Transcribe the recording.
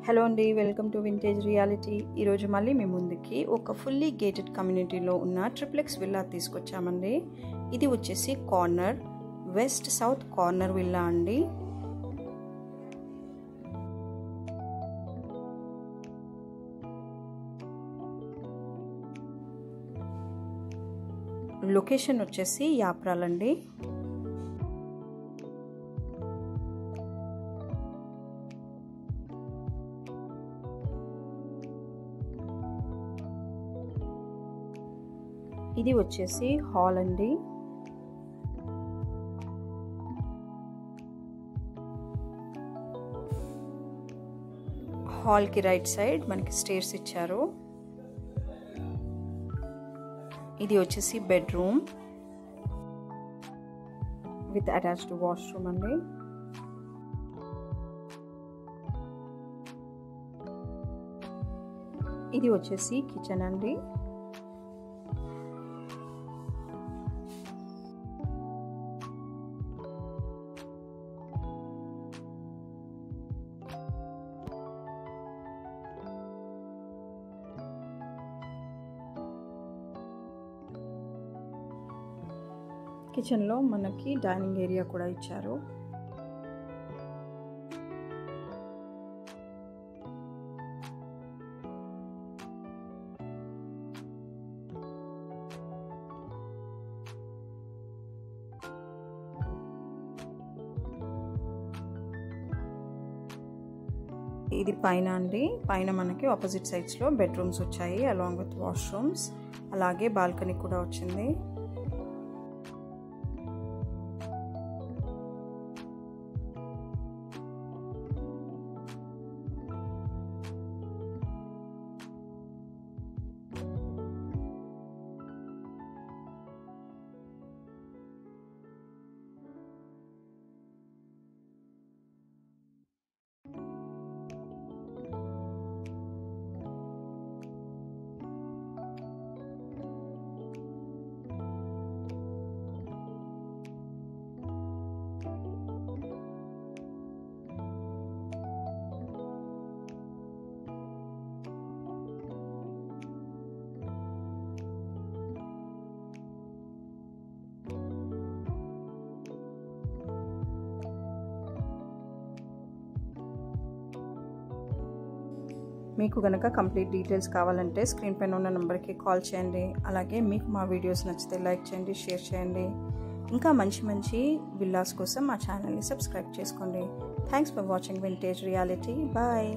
Hello అండి, welcome to vintage reality. ఈరోజు మళ్ళీ మీ ముందుకి ఒక ఫుల్లీ గేటెడ్ కమ్యూనిటీలో ఉన్న ట్రిప్లెక్స్ విల్లా తీసుకొచ్చామండి. ఇది వచ్చేసి corner, west south corner villa అండి. లొకేషన్ వచ్చేసి యాప్రాల్ అండి. ఇది వచ్చేసి హాల్ అండి. హాల్కి రైట్ సైడ్ మనకి స్టేర్స్ ఇచ్చారు. ఇది వచ్చేసి బెడ్రూమ్ విత్ అటాచ్డ్ వాష్రూమ్ అండి. ఇది వచ్చేసి కిచెన్ అండి. కిచెన్లో మనకి డైనింగ్ ఏరియా కూడా ఇచ్చారు. ఇది పైన అండి. పైన మనకి ఆపోజిట్ సైడ్స్లో బెడ్రూమ్స్ వచ్చాయి అలాంగ్ విత్ వాష్రూమ్స్. అలాగే బాల్కనీ కూడా వచ్చింది. మీకు కనుక కంప్లీట్ డీటెయిల్స్ కావాలంటే స్క్రీన్ పైన ఉన్న నెంబర్కి కాల్ చేయండి. అలాగే మీకు మా వీడియోస్ నచ్చితే లైక్ చేయండి, షేర్ చేయండి. ఇంకా మంచి మంచి విల్లాస్ కోసం మా ఛానల్ని సబ్స్క్రైబ్ చేసుకోండి. Thanks for watching vintage reality. Bye.